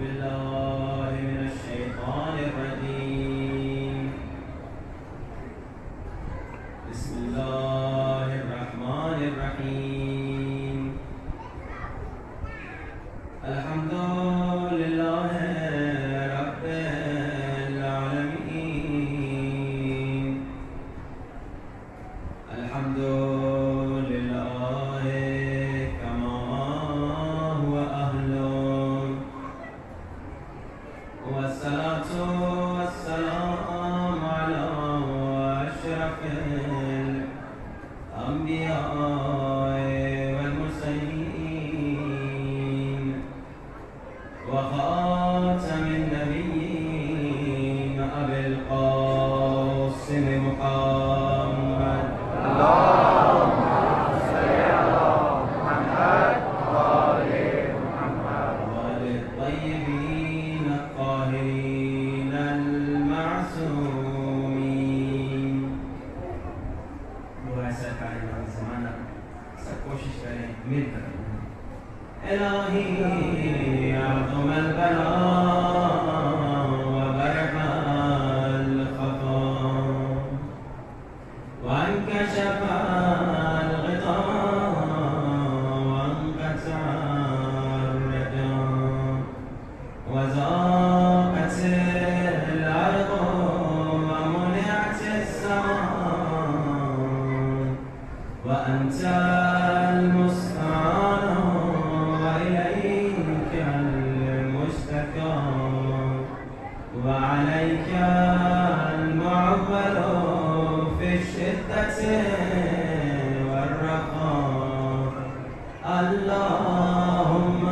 بالله من الشيطان الرجيم. بسم الله الرحمن الرحيم. الحمد لله رب العالمين. الحمد لله كما هو أهله، والصلاة والسلام على أشرف الأنبياء والمرسلين وخاتم النبيين أبي القاسم محمد. اللهم صل على محمد وآل محمد وآل الطيبين الطاهرين المعصومين. دعا ایسا کریں گے زمانہ سب کوشش کریں مل کر. الہی اعظم البلاء وبرح الخطا وانكشف الغطاء وانقطع الرجاء وضاقت الأرض ومنعت السماء وأنت المستعان وإليك المشتكى وعليك المعول في الشدة والرخاء. اللهم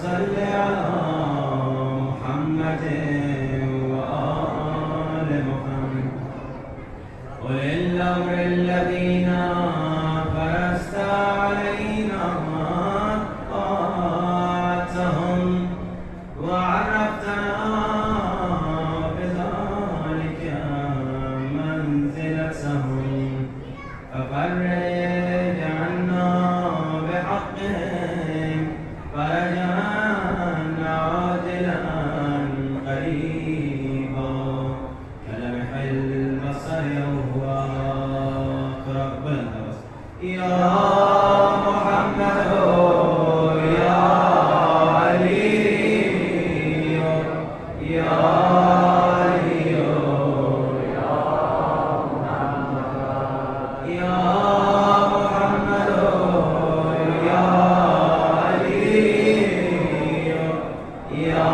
صل على محمد وآل محمد أولي الأمر الذين فرست علينا طاعتهم وعرفتنا بذلك منزلتهم، ففرج عنا بحقهم فرجا عاجلا قريبا كلمح البصر وهو أقرب الناس. يا محمد يا علي يا علي يا محمد يا محمد يا علي يا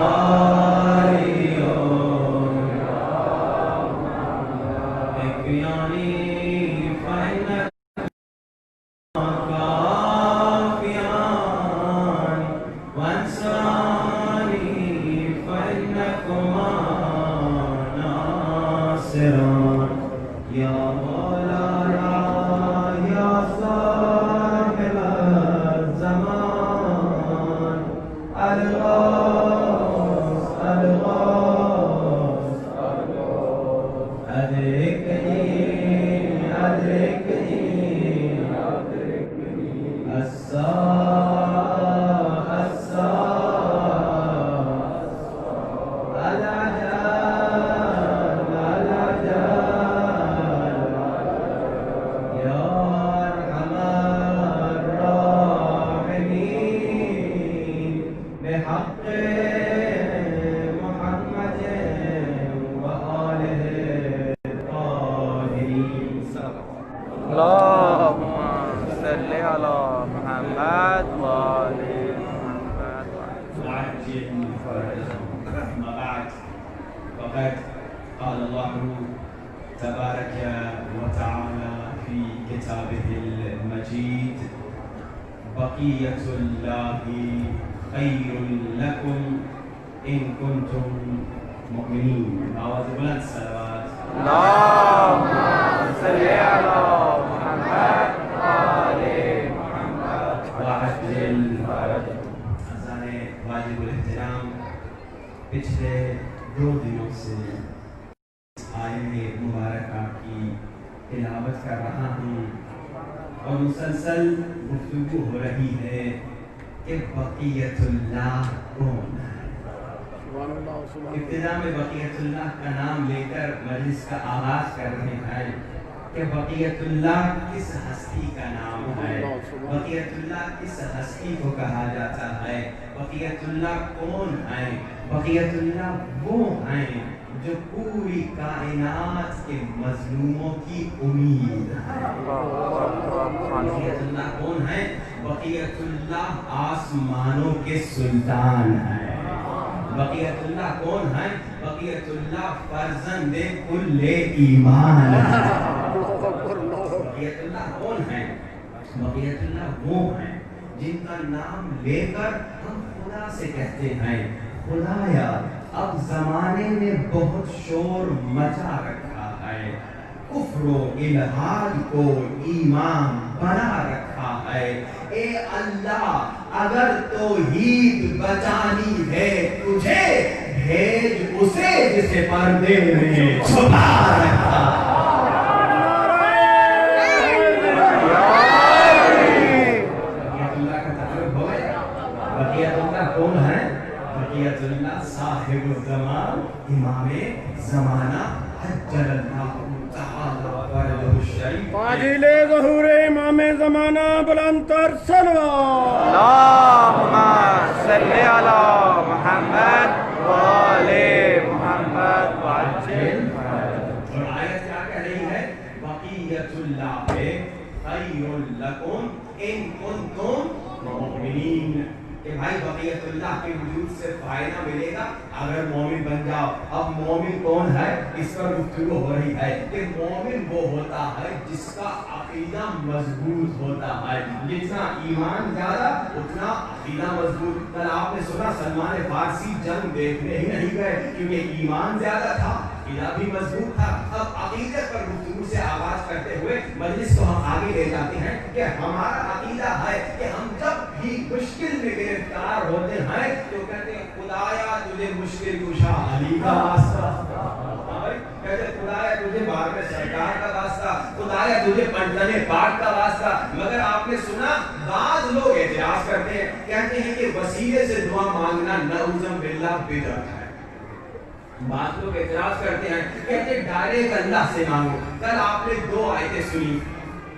علي اكفياني فإنك كافيان وانصراني فإنكما ناصران. يا مولانا يا صاحب الزمان الغوث الغوث أدركني أدركني الساعة الساعة العجل العجل يا أرحم الراحمين بحق محمد وآله الطاهرين. اللهم صل على محمد وآل محمد. وعجل فرجهم. أما بعد، فقد قال الله تبارك وتعالى في كتابه المجيد: بقية الله خير لكم إن كنتم مؤمنين. آواز بلند صلوات. اللهم صل على محمد وآل محمد وعجل فرجهم. أعزائي واجب الاحترام، پچھلے 2 دنوں سے آیے مبارکہ کی تلاوت کر رہا ہوں اور مسلسل گفتگو ہو رہی ہے کہ بقیت اللہ کون ہے. ابتدا میں بقیت اللہ کا نام لے کر مجلس کا آغاز کر رہے ہیں کہ بقیت اللہ کس ہستی کا نام ہے، بقیت اللہ کس ہستی کو کہا جاتا ہے، بقیت اللہ کون ہے؟ بقیت اللہ وہ ہیں جو پوری کائنات کے مظلوموں کی امید ہے۔ بقیت اللہ کون ہے؟ بقیت اللہ آسمانوں کے سلطان ہے۔ بقیت اللہ کون ہے؟ بقیت اللہ فرزند کل ایمان ہے۔ بقیت اللہ کون ہے؟ بقیت اللہ وہ ہیں جن کا نام لے کر ہم خدا سے کہتے ہیں خدایا اب زمانے نے بہت شور مچا رکھا ہے، کفر و الحاد کو ایمان بنا رکھا ہے، اے اللہ اگر توحید بچانی ہے تجھے بھیج اسے جسے پردے میں چھپا رکھا ہے۔ بقیت اللہ کون ہے؟ بقیت اللہ صاحب الزمان امام زمانہ حجل اللہ تعالی فرجہ الشریف فاضل ظہور امام زمانہ بلند تر صلوات اللہم صلی علی محمد وآل محمد وعجل۔ اور آیت کیا کہہ رہی ہے؟ بقیت اللہ خیر لکم ان کنتم مؤمنین، کہ بھائی بقیت اللہ کے وجود سے فائدہ ملے گا اگر مومن بن جاؤ۔ اب مومن کون ہے؟ اس پر گفتگو ہو رہی ہے کہ مومن وہ ہوتا ہے جس کا عقیدہ مضبوط ہوتا ہے، جتنا ایمان زیادہ اتنا عقیدہ مضبوط۔ کل آپ نے سنا سلمان فارسی جنگ دیکھنے ہی نہیں گئے کیونکہ ایمان زیادہ تھا، عقیدہ بھی مضبوط تھا۔ اب عقیدے پر گفتگو سے آغاز کرتے ہوئے مجلس کو ہم آگے لے جاتے ہیں کہ ہمارا عقیدہ ہے کہ ہم جب بھی مشکل میں گرفتار ہوتے ہیں تو کہتے ہیں خدایا تجھے مشکل کشا علی کا واسطہ، کہتے خدایا تجھے بارگاہ سرکار کا واسطہ، خدایا تجھے پنجتن پاک کا واسطہ۔ مگر آپ نے سنا بعض لوگ اعتراض کرتے ہیں، کہتے ہیں کہ وسیلے سے دعا مانگنا نعوذ باللہ بدعت ہے۔ بعض لوگ اعتراض کرتے ہیں، کہتے ڈائریکٹ اللہ سے مانگو۔ کل آپ نے دو آیتیں سنی،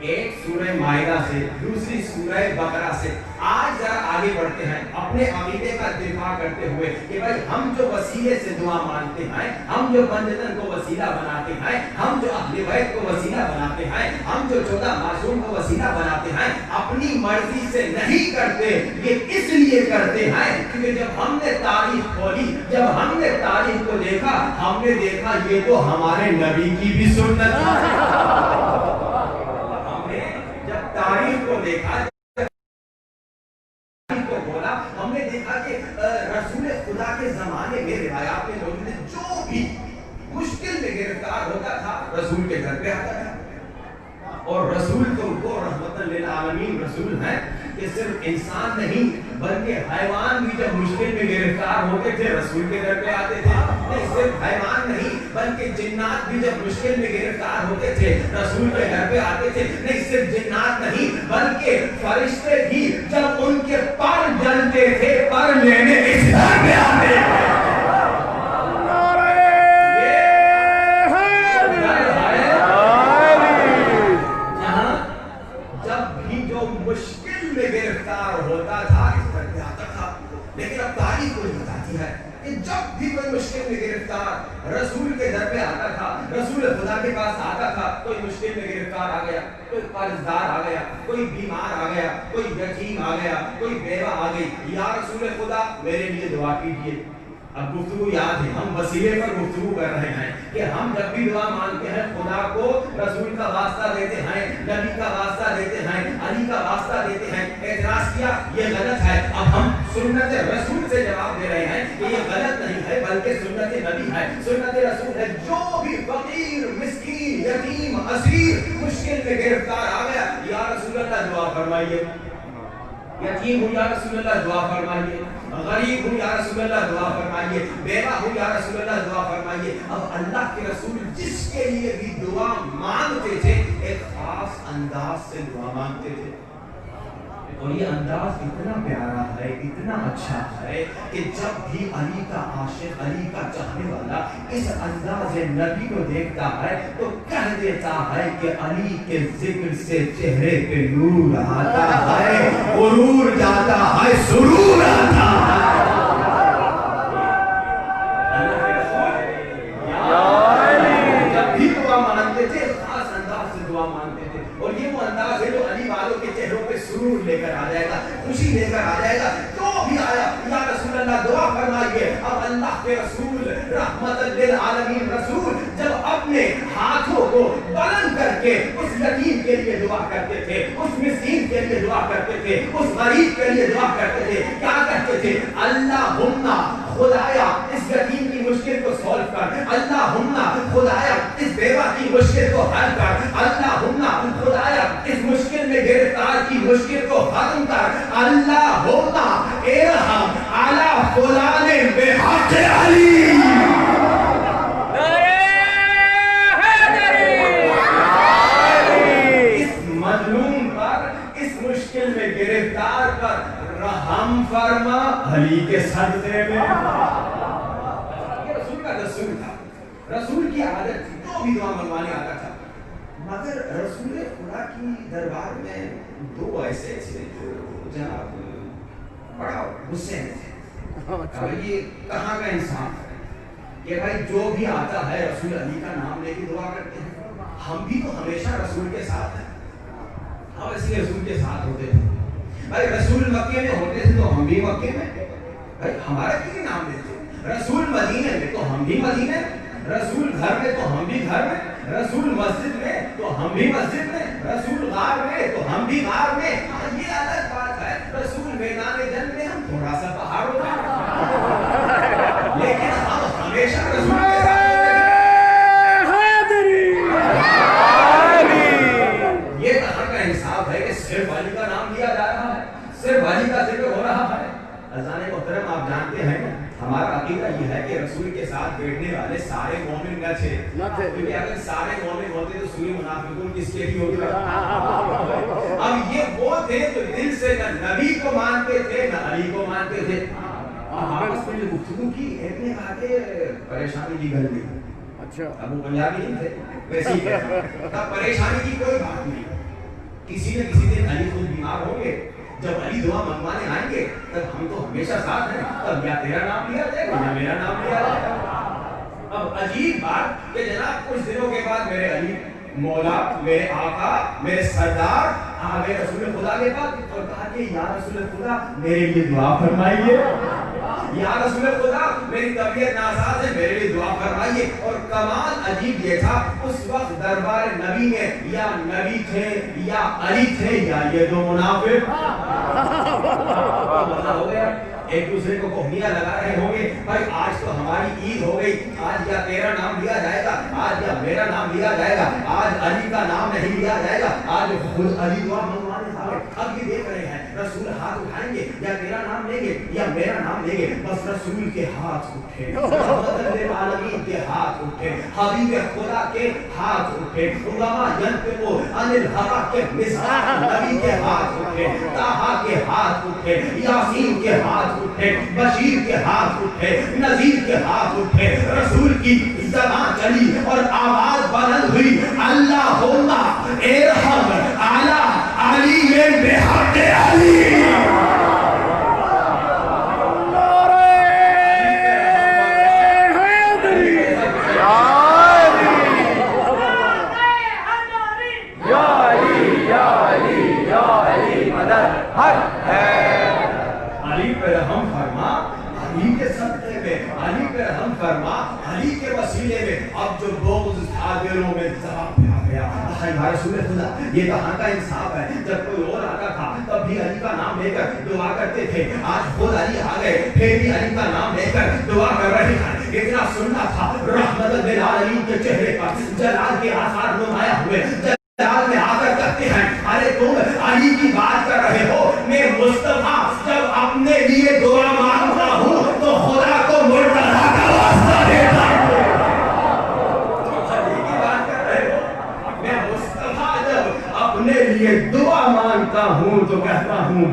ایک سورہ مائدہ سے، دوسری سورہ بقرہ سے۔ آج ذرا آگے بڑھتے ہیں اپنے عقیدے کا دفاع کرتے ہوئے کہ بھائی ہم جو وسیلے سے دعا مانگتے ہیں، ہم جو پنجتن کو وسیلہ بناتے ہیں، ہم جو اہل بیت کو وسیلہ بناتے ہیں، ہم جو 14 معصوم کو وسیلہ بناتے ہیں، اپنی مرضی سے نہیں کرتے، یہ اس لیے کرتے ہیں کیونکہ جب ہم نے تاریخ کھولی، جب ہم نے تاریخ کو دیکھا، ہم نے دیکھا یہ تو ہمارے نبی کی بھی سنت ہے۔ تاریخ کو دیکھا، تاریخ کو بولا، ہم نے دیکھا کہ رسول خدا کے زمانے میں روایات میں موجود ہے جو بھی مشکل میں گرفتار ہوتا تھا رسول کے گھر پہ آتا تھا۔ اور رسول تو وہ رحمت للعالمین رسول ہیں کہ صرف انسان نہیں بلکہ حیوان بھی جب مشکل میں گرفتار ہوتے تھے رسول کے گھر پہ آتے تھے۔ نہیں صرف حیوان نہیں بلکہ جنات بھی جب مشکل میں گرفتار ہوتے تھے رسول کے گھر پہ آتے تھے۔ نہیں صرف جنات نہیں بلکہ فرشتے بھی جب ان کے پر جلتے تھے پر لینے اس گھر پہ آتے تھے۔ مشکل میں گرفتار ہوتا تھا اس پر بھی آتا تھا۔ لیکن اب تاریخ کو بتاتی ہے کہ جب بھی کوئی مشکل میں گرفتار رسول کے در پہ آتا تھا، رسول خدا کے پاس آتا تھا، کوئی مشکل میں گرفتار آ گیا، کوئی قرضدار آ گیا، کوئی بیمار آ گیا، کوئی یتیم آ گیا، کوئی بیوہ آ گئی، یا رسول خدا میرے لیے دعا کیجیے۔ اب گفتگو یاد ہے، ہم وسیلے پر گفتگو کر رہے ہیں کہ ہم جب بھی دعا مانگتے ہیں خدا کو رسول کا واسطہ دیتے ہیں، نبی کا واسطہ دیتے ہیں، علی کا واسطہ دیتے ہیں۔ اعتراض کیا یہ غلط ہے، اب ہم سنت رسول سے جواب دے رہے ہیں کہ یہ غلط نہیں ہے بلکہ سنت نبی ہے، سنت رسول ہے۔ جو بھی فقیر مسکین یتیم اسیر مشکل میں گرفتار آ گیا، یا رسول اللہ دعا فرمائیے، یتیم ہوں یا رسول اللہ دعا فرمائیے، غریب ہوں یا رسول اللہ دعا فرمائیے، بیوہ ہوں یا رسول اللہ دعا فرمائیے۔ اب اللہ کے رسول جس کے لیے بھی دعا مانگتے تھے ایک خاص انداز سے دعا مانگتے تھے۔ اور یہ انداز اتنا پیارا ہے، اتنا اچھا ہے کہ جب بھی علی کا عاشق، علی کا چاہنے والا اس انداز نبی کو دیکھتا ہے تو کہہ دیتا ہے کہ علی کے ذکر سے چہرے پہ نور آتا ہے، غرور جاتا ہے، سرور آتا ہے۔ جب بھی دعا مانگتے تھے خاص انداز سے دعا مانگتے تھے، اور یہ وہ انداز ہے جو علی والوں کے چہروں پہ سرور لے کر آ جائے گا، خوشی لے کر آ جائے گا۔ جو بھی آیا یا رسول اللہ دعا فرمائیے۔ اب اللہ کے رسول رحمت للعالمین رسول جب اپنے ہاتھوں کو بلند کر کے اس یتیم کے لیے دعا کرتے تھے، اس مسکین کے لیے دعا کرتے تھے، اس غریب کے لیے دعا کرتے تھے، کیا کہتے تھے؟ اللہم خدایا اس یتیم کی مشکل کو سولو کر، اللہم خدایا اس بیوہ کی مشکل کو حل کر، اللہم خدایا اس مشکل میں گرفتار کی مشکل کو ختم کر، اللہم ارحم علی فلان بحق علی۔ اس مظلوم پر، اس مشکل میں گرفتار پر رحم فرما علی کے صدقے میں۔ یہ رسول کا دستور تھا، رسول کی عادت تھی، جو بھی دعا منگوانے آتا تھا۔ مگر رسول خدا کی دربار میں دو ایسے تھے جو جناب بڑا غصے میں تھے۔ یہ کہاں کا انصاف ہے کہ بھائی جو بھی آتا ہے رسول علی کا نام لے کے دعا کرتے ہیں؟ ہم بھی تو ہمیشہ رسول کے ساتھ ہیں، ہم اسی رسول کے ساتھ ہوتے تھے۔ بھائی رسول مکے میں ہوتے تھے تو ہم بھی مکے میں، بھائی ہمارا کیوں نام لیتے؟ رسول مدینے میں تو ہم بھی مدینے میں، رسول گھر میں تو ہم بھی گھر میں، رسول مسجد میں تو ہم بھی مسجد میں، رسول غار میں تو ہم بھی غار میں۔ یہ الگ بات ہے، رسول میدان جنگ میں ہم تھوڑا سا پہاڑ ہوتا ہے، لیکن ہم ہمیشہ رسول کے ساتھ یہ کہاں کا انصاف ہے کہ صرف علی کا نام لیا جا رہا ہے، صرف علی کا ذکر ہو رہا ہے؟ اذان محترم آپ جانتے ہیں ہمارا عقیدہ یہ ہے کہ رسول کے ساتھ بیٹھنے والے سارے مومن نہ تھے، کیونکہ اگر سارے مومن ہوتے تو سوری منافقون کس کے لیے ہوتا؟ اب یہ وہ تھے جو دل سے نہ نبی کو مانتے تھے نہ علی کو مانتے تھے۔ آپس میں جو گفتگو کی ایک نے کہا کہ پریشانی کی گل نہیں، اچھا اب وہ پنجابی نہیں تھے ویسی پریشانی کی کوئی بات نہیں، کسی نہ کسی دن علی خود بیمار ہوں گے، جب علی دعا منگوانے آئیں گے تب ہم تو ہمیشہ ساتھ ہیں، تب یا تیرا نام لیا جائے گا یا میرا نام لیا جائے گا۔ اب عجیب بات کہ جناب کچھ دنوں کے بعد میرے علی مولا، میرے آقا، میرے سردار آگے رسول خدا کے پاس اور کہا کہ یا رسول خدا میرے لیے دعا فرمائیے، یا رسول خدا میری طبیعت ناساز ہے میرے لیے دعا فرمائیے۔ اور کمال عجیب یہ تھا اس وقت دربار نبی میں یا نبی تھے یا علی تھے یا یہ دو منافق، مزہ ہو گیا، ایک دوسرے کو کوہنیاں لگا رہے ہوں گے، بھائی آج تو ہماری عید ہو گئی، آج یا تیرا نام لیا جائے گا، آج یا میرا نام لیا جائے گا، آج علی کا نام نہیں لیا جائے گا، آج خود علی دعا منگوانے آئے۔ اب یہ دیکھ رہے ہیں رسول ہاتھ اٹھائیں گے یا تیرا نام لیں گے یا میرا نام لیں گے، بس رسول کے ہاتھ اٹھے، رحمت للعالمین کے ہاتھ اٹھے، حبیب خدا کے ہاتھ اٹھے، علماء ینطقوا عن الہویٰ کے مصباح نبی کے ہاتھ اٹھے، طٰہٰ کے ہاتھ اٹھے، یاسین کے ہاتھ اٹھے، بشیر کے ہاتھ اٹھے، نذیر کے ہاتھ اٹھے، رسول کی زبان چلی اور آواز بلند ہوئی، اللہم ارحم علی علی بحق علی۔ علی پہ رحم فرما، علی کے صدقے میں، علی پہ رحم فرما، علی کے وسیلے میں۔ اب جو بغض تھا دلوں میں ذرا پہ آ گیا، ہمارے رسول خدا یہ کہاں کا انصاف ہے؟ جب کوئی اور آتا تھا تب بھی علی کا نام لے کر دعا کرتے تھے، آج خود علی آ گئے پھر بھی علی کا نام لے کر دعا کر رہے ہیں۔ اتنا سننا تھا رحمت للعالمین کے چہرے پر جلال کے آثار نمایاں ہوئے، جلال میں آ کر کہتے ہیں ارے تم علی کی بات کر رہے ہو، میں مصطفیٰ جب اپنے لیے دعا مانگتا ہوں تو خدا کو مرتضیٰ کا واسطہ دیتا ہوں۔ علی کی بات کر رہے ہو، میں مصطفیٰ جب اپنے لیے دعا مانگتا ہوں تو کہتا ہوں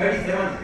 37,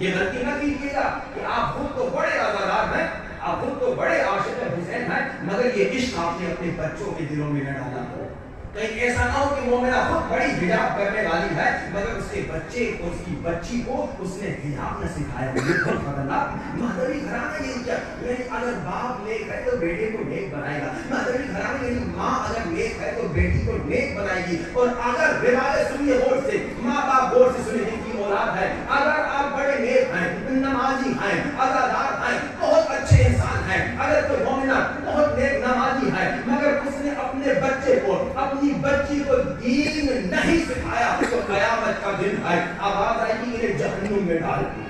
یہ غلطی نہ کیجیے گا کہ آپ خود تو بڑے عزادار ہیں، آپ خود تو بڑے عاشق حسین ہیں، مگر یہ عشق آپ نے اپنے بچوں کے دلوں میں نہ ڈالا ہو۔ کہیں ایسا نہ ہو کہ مومنہ خود بڑی حجاب کرنے والی ہے مگر اس کے بچے کو، اس کی بچی کو اس نے حجاب نہ سکھایا۔ یہ بہت خطرناک مہذبی گھرانا یہی کیا، یعنی اگر باپ نیک ہے تو بیٹے کو نیک بنائے گا، مہذبی گھرانا یعنی ماں اگر نیک ہے تو بیٹی کو نیک بنائے گی۔ اور اگر روایت سنیے غور سے، ماں باپ غور سے سنیے جن کی اولاد ہے، اگر آپ بڑے نیک ہیں، نمازی ہیں، عزادار ہیں، بہت اچھے انسان ہیں، اگر کوئی مومنہ بہت نیک نمازی ہے مگر اس نے اپنے بچے کو، اپنی بچی کو دین نہیں سکھایا تو قیامت کا دن ہے آواز آئے گی انہیں جہنم میں ڈال دو،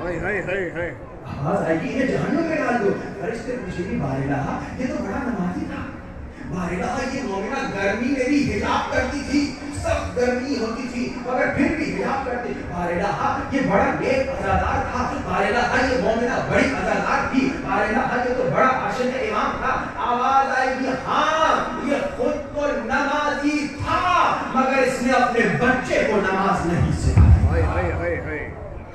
آواز آئے گی انہیں جہنم میں ڈال دو۔ فرشتے پوچھیں گے بارلہا یہ تو بڑا نمازی تھا، بارلہا یہ مومنہ گرمی میں بھی حجاب کرتی تھی، سخت گرمی ہوتی تھی مگر پھر بھی حجاب کرتی تھی، بارلہا یہ بڑا نیک عزادار تھا، بارلہا یہ مومنہ بڑی عزادار تھی، بارلہا یہ تو بڑا عاشق امام تھا۔ آواز آئے گی ہاں یہ خود تو نمازی تھا مگر اس نے اپنے بچے کو نماز نہیں سکھائی۔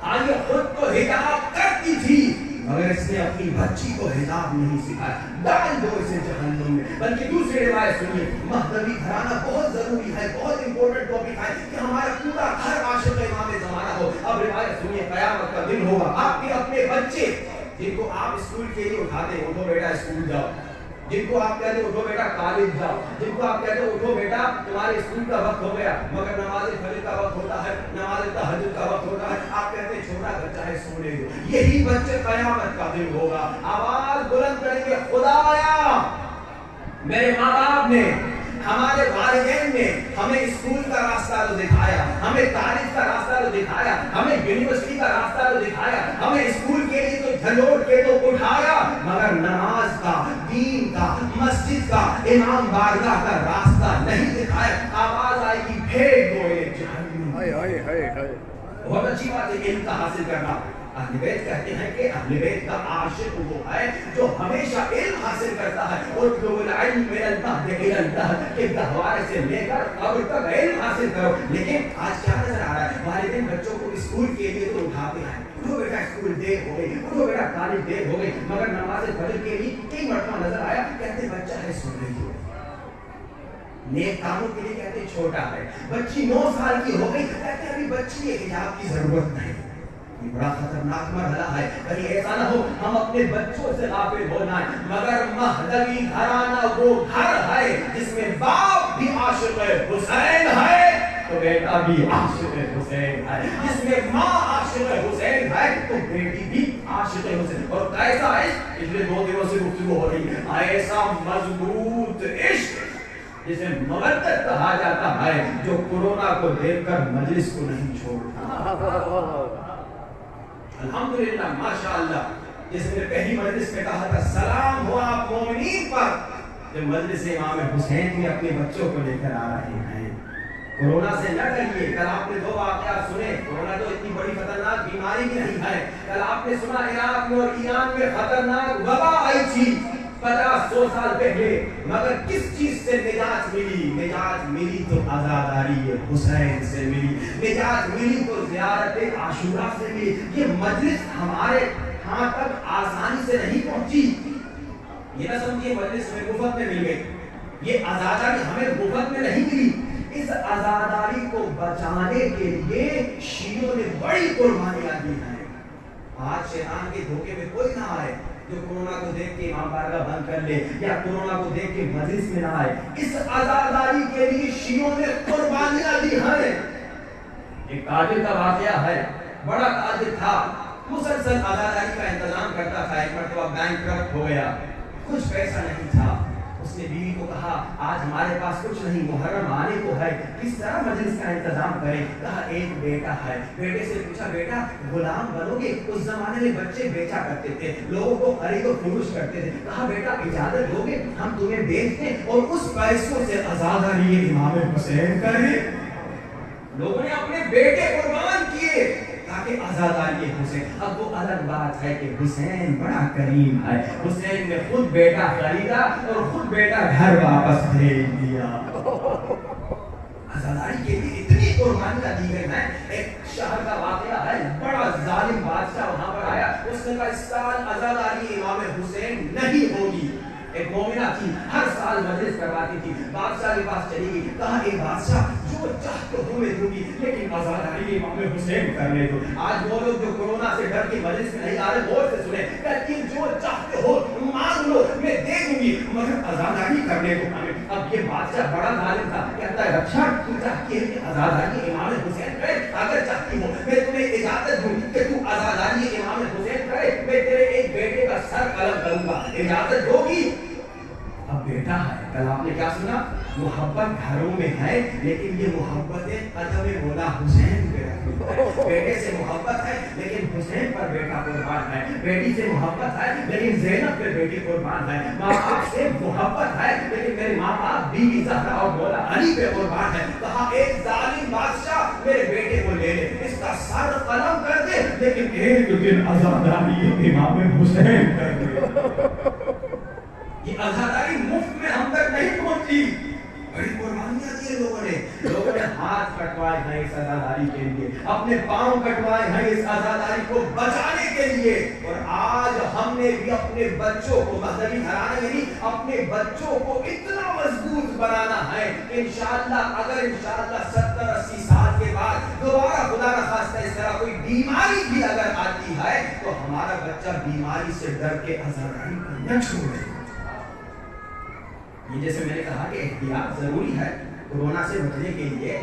ہاں یہ خود تو حجاب کرتی تھی مگر اس نے اپنی بچی کو حجاب نہیں سکھایا، ڈال دو اسے جہنم میں۔ بلکہ دوسری روایت سنیے، مہذبی گھرانہ بہت ضروری ہے، بہت امپورٹنٹ ٹاپک ہے کہ ہمارا پورا گھر عاشق امام زمانہ ہو۔ اب روایت سنیے، قیامت کا دن ہوگا، آپ کے اپنے بچے جن کو آپ اسکول کے لیے اٹھاتے ہیں، اٹھو بیٹا اسکول جاؤ، جن کو آپ کہتے ہیں اٹھو بیٹا کالج جاؤ، جن کو آپ کہتے ہیں اٹھو بیٹا تمہارے اسکول کا وقت ہو گیا مگر نماز فجر کا وقت ہوتا ہے، نماز تہجد کا وقت ہوتا ہے، آپ کہتے ہیں چھوٹا بچہ ہے سونے دو، یہی بچے قیامت کا دن ہوگا آواز بلند کریں گے خدایا میرے ماں باپ نے، ہمارے والدین نے ہمیں اسکول کا راستہ تو دکھایا، ہمیں کالج کا راستہ تو دکھایا، ہمیں یونیورسٹی کا راستہ تو دکھایا، ہمیں اسکول کے لیے تو جھلوڑ کے تو اٹھایا مگر نماز کا، دین کا، مسجد کا، امام بارگاہ کا راستہ نہیں دکھایا۔ آواز آئے گی پھینک دو انہیں جہنم۔ بہت اچھی بات ہے علم کا حاصل کرنا۔ اہل بیت کہتے ہیں کہ اہل بیت کا عاشق وہ ہے جو ہمیشہ علم حاصل کرتا ہے، اطلب العلم من المہد الی اللحد، کہ گہوارے سے لے کر قبر تک علم حاصل کرو۔ لیکن آج کیا نظر آ رہا ہے، والدین بچوں کو اسکول کے لیے تو اٹھاتے ہیں، اٹھو بیٹا اسکول دیر ہو گئی، اٹھو بیٹا کالج دیر ہو گئی، مگر نماز فجر کے لیے کئی مرتبہ نظر آیا کہتے بچہ ہے سو رہی ہو، نیک کاموں کے لیے کہتے چھوٹا ہے، بچی 9 سال کی ہو گئی کہتے ابھی بچی ہے، حجاب کی ضرورت نہیں۔ یہ بڑا خطرناک مرحلہ ہے، کہیں ایسا نہ ہو ہم اپنے بچوں سے غافل ہو جائیں، مگر مہدوی گھرانہ وہ گھر ہے جس میں باپ بھی عاشق حسین ہے تو بیٹا بھی عاشق حسین ہے، جس میں ماں عاشق حسین ہے تو بیٹی بھی عاشق حسین۔ اور کیسا عشق، پچھلے 2 دنوں سے گفتگو ہو رہی ہے، ایسا مضبوط عشق جسے مودت کہا جاتا ہے، جو کورونا کو دیکھ کر مجلس کو نہیں چھوڑتا۔ الحمدللہ ماشاءاللہ، جس نے پہلی مجلس میں کہا تھا سلام ہو آپ مومنین پر، جب مجلس امام حسین میں اپنے بچوں کو لے کر آ رہے ہیں۔ کورونا سے نہ ڈریے، کل آپ نے 2 واقعات سنے، کورونا تو اتنی بڑی خطرناک بیماری بھی نہیں ہے، کل آپ نے سنا عراق میں اور ایران میں خطرناک وبا آئی تھی 50-100 سال پہلے، مگر کس چیز سے نجات ملی؟ نجات ملی تو عزاداری حسین سے ملی، نجات ملی تو زیارت عاشورہ سے ملی۔ یہ مجلس ہمارے ہاں تک آسانی سے نہیں پہنچی، یہ نہ سمجھیے مجلس میں مفت میں مل گئی، یہ عزاداری ہمیں مفت میں نہیں ملی، اس عزاداری کو بچانے کے لیے شیعوں نے بڑی قربانیاں دی ہیں۔ آج شیطان کے دھوکے میں کوئی نہ آئے جو کورونا کو دیکھ کے امام بارگاہ بند کر لے یا کورونا کو دیکھ کے مجلس میں نہ آئے، اس عزاداری کے لیے شیعوں نے قربانیاں دی ہیں۔ ایک تاجر کا واقعہ ہے، بڑا تاجر تھا، مسلسل عزاداری کا انتظام کرتا تھا، ایک مرتبہ بینکرپٹ ہو گیا، کچھ پیسہ نہیں تھا، اس نے بیوی کو کہا آج ہمارے پاس کچھ نہیں، محرم آنے کو ہے، کس طرح مجلس کا انتظام کریں؟ کہا ایک بیٹا ہے، بیٹے سے پوچھا بیٹا غلام بنو گے؟ اس زمانے میں بچے بیچا کرتے تھے، لوگوں کو خرید و فروش کرتے تھے، کہا بیٹا اجازت دو گے ہم تمہیں بیچ دیں اور اس پیسوں سے عزاداری امام حسین کریں؟ لوگوں نے اپنے بیٹے قربان کیے تاکہ آزاداری حسین۔ اب وہ الگ بات ہے کہ حسین بڑا کریم ہے، حسین نے خود بیٹا خریدا اور خود بیٹا گھر واپس بھیج دیا۔ آزاداری کے لیے اتنی قربانیاں دی گئی ہیں۔ ایک شہر کا واقعہ ہے، بڑا ظالم ظالم بادشاہ وہاں پر آیا, اس نے کہا اس سال عزاداری امام حسین نہیں ہوگی. ایک مومنہ تھی, ہر سال مجلس کرواتی تھی, بادشاہ کے پاس چلی گئی, کہا اے بادشاہ جو چاہتے ہو میں دوں گی لیکن عزاداری امام حسین کرنے دو. آج وہ لوگ جو کورونا سے ڈر کے مجلس میں نہیں آ رہے غور سے سنیں, کہتی ہیں جو چاہتے ہو مانگ لو میں دے دوں گی مگر عزاداری کرنے دو ہمیں. اب یہ بادشاہ بڑا ظالم تھا, کہتا ہے اچھا تو چاہتی ہے کہ عزاداری امام حسین کرے, اگر چاہتی ہو میں تمہیں اجازت دوں کہ تو عزاداری امام حسین کرے, میں تیرے ایک بیٹے کا سر قلم کروں گا, اجازت دو گی؟ اب بیٹا ہے, کل آپ نے کیا سنا, محبت گھروں میں ہے لیکن یہ محبت قدم مولا حسین پہ رکھی ہے. بیٹے سے محبت ہے لیکن حسین پر بیٹا قربان ہے, بیٹی سے محبت ہے لیکن زینب پہ بیٹی قربان ہے, ماں باپ سے محبت ہے لیکن میرے ماں باپ بیوی زہرا اور مولا علی پہ قربان ہے. کہا ایک ظالم بادشاہ میرے بیٹے کو لے لے, اس کا سر قلم کر دے لیکن ایک دن عزاداری امام حسین کر دے. یہ عزاداری مفت میں ہم تک نہیں پہنچی, بڑی قربانیاں دی لوگوں نے ہاتھ کٹوائے ہیں اس عزاداری کے لیے, اپنے پاؤں کٹوائے ہیں اس عزاداری کو بچانے کے لیے. اور آج ہم نے بھی اپنے بچوں کو مذہبی گھرانے میں نہیں, اپنے بچوں کو اتنا مضبوط بنانا ہے کہ انشاءاللہ اگر انشاءاللہ 70-80 سال کے بعد دوبارہ خدا نہ خواستہ اس طرح کوئی بیماری بھی اگر آتی ہے تو ہمارا بچہ بیماری سے ڈر کے عزاداری نہ چھوڑے. یہ جیسے میں نے کہا کہ احتیاط ضروری ہے کورونا سے بچنے کے لیے,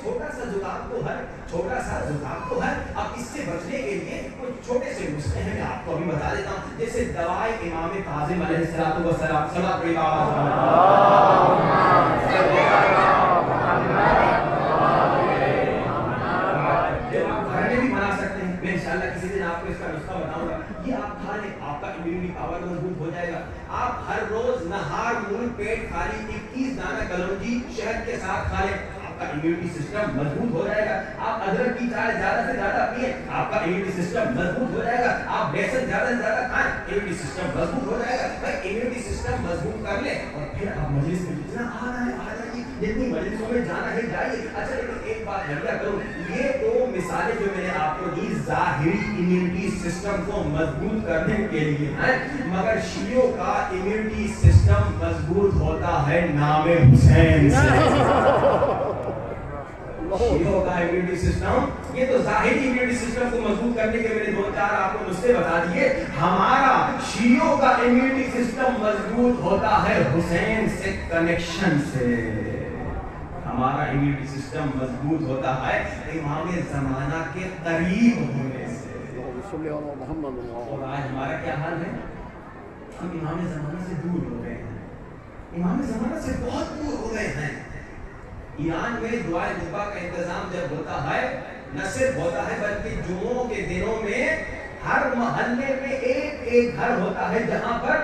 چھوٹا سا زکام تو ہے, چھوٹا سا زکام تو ہے. اب اس سے بچنے کے لیے کچھ چھوٹے سے نسخے ہیں, میں آپ کو ابھی بتا دیتا ہوں. جیسے دوائے امام کاظم علیہ الصلوۃ والسلام, صلوات پڑھیے گھر میں بھی بنا سکتے ہیں. میں انشاءاللہ کسی دن آپ کو اس کا نسخہ بتاؤں گا. یہ آپ کھا لیں, آپ کا امیونٹی پاور مضبوط ہو جائے گا. آپ ہر روز نہار منہ پیٹ خالی 21 دانہ کلونجی شہد کے ساتھ کھا لیں, آپ کا امیونٹی سسٹم مضبوط ہو جائے گا. آپ ادرک کی چائے زیادہ سے زیادہ پئیں, آپ کا امیونٹی سسٹم مضبوط ہو جائے گا. آپ بیسن زیادہ سے زیادہ کھائیں, امیونٹی سسٹم مضبوط ہو جائے گا. بھائی امیونٹی سسٹم مضبوط کر لیں اور پھر آپ مجلس میں جتنا آنا ہے آ جائیے, جتنی مجلسوں میں جانا ہے جائیے. اچھا لیکن ایک بات بھیا کروں, یہ تو مثالیں جو میں نے آپ کو دی ظاہری امیونٹی سسٹم کو مضبوط کرنے کے لیے ہیں, مگر شیعوں کا امیونٹی سسٹم مضبوط ہوتا ہے نام حسین سے. شیعوں کا امیونٹی سسٹم, یہ تو ظاہری امیونٹی سسٹم کو مضبوط کرنے کے میں نے 2-4 آپ کو نسخے بتا دیے. ہمارا شیعوں کا امیونٹی سسٹم مضبوط ہوتا ہے حسین سے کنیکشن سے. ہمارا امیونٹی سسٹم مضبوط ہوتا ہے امام زمانہ کے قریب ہونے سے. اور آج ہمارا کیا حال ہے, ہم امام زمانہ سے دور ہو گئے ہیں, امام زمانہ سے بہت دور ہو گئے ہیں. ایران میں دعائے دعا کا انتظام جب ہوتا ہے, نہ صرف ہوتا ہے بلکہ جمعوں کے دنوں میں ہر محلے میں ایک گھر ہوتا ہے جہاں پر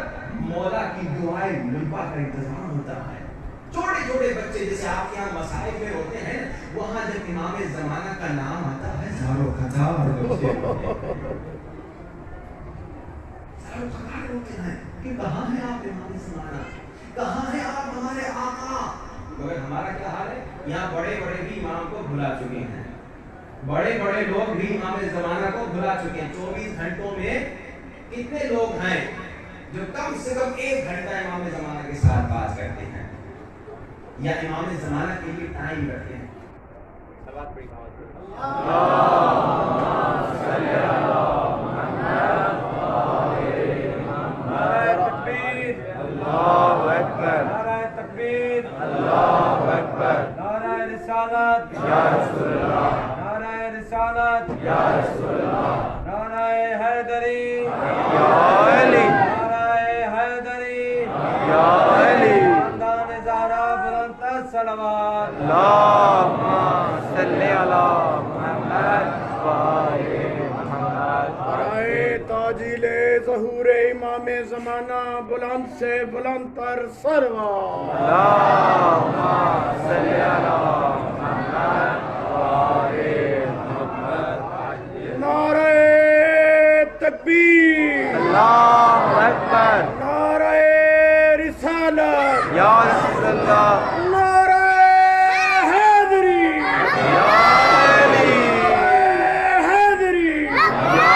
مولا کی دعائے دعا کا انتظام ہوتا ہے. چھوٹے چھوٹے بچے جیسے آپ کے یہاں مسائل میں ہوتے ہیں, وہاں جب امام زمانہ کا نام آتا ہے ہزاروں ہزار بچے ہوتے ہیں کہ کہاں ہیں آپ امام زمانہ, کہاں ہیں آپ ہمارے آقا. مگر ہمارا کیا حال ہے, یہاں بڑے بڑے بھی امام کو بھلا چکے ہیں, بڑے بڑے لوگ بھی امام زمانہ کو بھلا چکے ہیں. 24 گھنٹوں میں کتنے لوگ ہیں جو کم سے کم 1 گھنٹہ امام زمانہ کے ساتھ بات کرتے ہیں یا امام زمانہ کے لیے ٹائم رکھتے ہیں؟ اللہ اکبر, نعرہ تکبیر, اللہ اکبر, نعرہ رسالت یا رسول اللہ, نعرہ رسالت یا رسول اللہ, نعرہ حیدری یا علی, نعرہ حیدری یا علی, خاندان زہرا بلند تر صلوات, اللہم صلی علی محمد و آل محمد. برائے تاجیل ظہور امام زمانہ بلند سے بلند تر صلوات. اللہم صلی علی محمد و آل محمد. نعرہ تکبیر, اللہ اکبر, نعرہ رسالت یا رسول اللہ, نعرہ حیدری یا علی, حیدری یا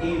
3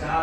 4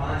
5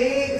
1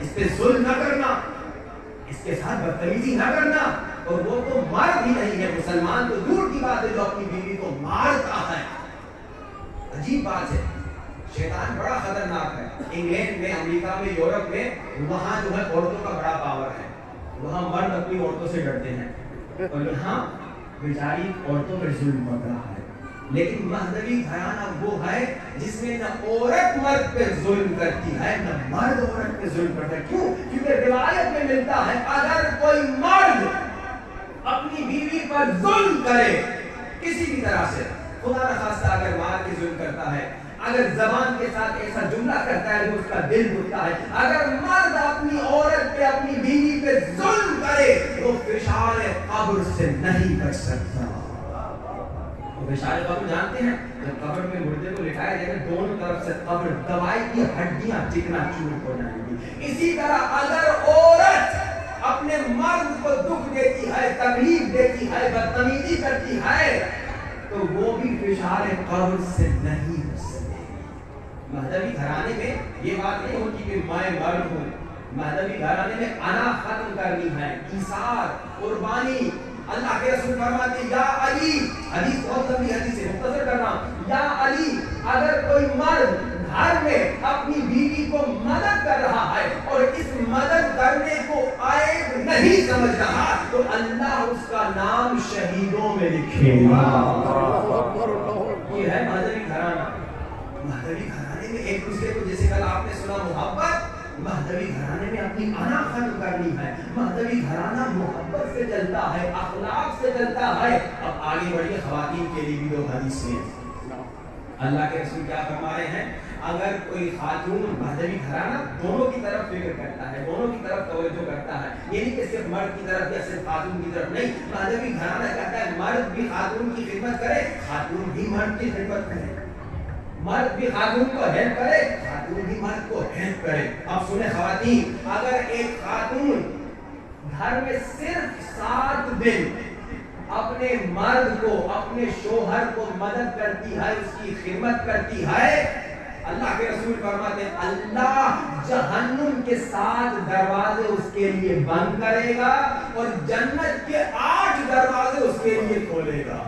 اس پہ ظلم نہ کرنا، اس کے ساتھ بدتمیزی نہ کرنا، اور وہ تو مرد ہی نہیں ہے، مسلمان تو دور کی بات ہے جو اپنی بیوی کو مارتا ہے۔ عجیب بات ہے، شیطان بڑا خطرناک ہے۔ انگلینڈ میں، امریکہ میں، یورپ میں، وہاں جو ہے عورتوں کا بڑا پاور ہے، وہاں مرد اپنی عورتوں سے ڈرتے ہیں، اور یہاں بیچاری عورتوں پر ظلم پڑ رہا ہے۔ لیکن مہدوی گھرانہ وہ ہے جس میں نہ عورت مرد پہ ظلم کرتی ہے نہ مرد عورت پہ ظلم کرتا ہے۔ کیوں؟ کیونکہ روایت میں ملتا ہے اگر کوئی مرد اپنی بیوی پر ظلم کرے کسی بھی طرح سے، خدا نخواستہ اگر مار کے ظلم کرتا ہے، اگر زبان کے ساتھ ایسا جملہ کرتا ہے جو اس کا دل دکھتا ہے، اگر مرد اپنی عورت پہ، اپنی بیوی پہ ظلم کرے تو فشار قبر سے نہیں بچ سکتا۔ فشار قبر جانتے ہیں؟ جب قبر میں مردے کو لٹایا جائے گا دونوں طرف سے قبر دوائی کی ہڈیاں چکنا چور ہو جائیں گی۔ اسی طرح اگر عورت اپنے مرد کو دکھ دیتی ہے، تکلیف دیتی ہے، بدتمیزی کرتی ہے تو وہ بھی فشار قبر سے نہیں بچ سکے۔ مہدوی گھرانے میں یہ بات نہیں ہوتی کہ میں مرد ہوں، مہدوی گھرانے میں انا ختم کرنی ہے، ایثار، قربانی۔ اللہ کے رسول فرماتے ہیں یا علی، حدیث بہت لمبی حدیث ہے، مختصر کر رہا ہوں، یا علی اگر کوئی مرد گھر میں اپنی بیوی کو مدد کر رہا ہے اور اس مدد کرنے کو عیب نہیں سمجھ رہا تو اللہ اس کا نام شہیدوں میں لکھے گا۔ یہ ہے مہدوی گھرانہ۔ مہدوی گھرانے میں ایک دوسرے کو، جیسے کل آپ نے سنا محبت، مہدوی گھرانے میں اپنی انا ختم کرنی ہے۔ مہدوی گھرانہ محبت سے چلتا ہے، اخلاق سے چلتا ہے۔ اب آگے بڑھیے، خواتین کے لیے بھی دو حدیثیں۔ اللہ کے رسول کیا فرما رہے ہیں؟ اگر کوئی خاتون، مہدوی گھرانہ دونوں کی طرف فکر کرتا ہے، دونوں کی طرف توجہ کرتا ہے، یہ نہیں کہ صرف مرد کی طرف یا صرف خاتون کی طرف، نہیں، مہدوی گھرانہ کہتا ہے مرد بھی خاتون کی خدمت کرے، خاتون بھی مرد کی خدمت کرے، مرد بھی خاتون کو ہیلپ کرے، خاتون بھی مرد کو ہیلپ کرے۔ اب سنیں خواتین، اگر ایک خاتون گھر میں صرف 7 دن اپنے مرد کو، اپنے شوہر کو مدد کرتی ہے، اس کی خدمت کرتی ہے، اللہ کے رسول فرماتے ہیں اللہ جہنم کے 7 دروازے اس کے لیے بند کرے گا اور جنت کے 8 دروازے اس کے لیے کھولے گا۔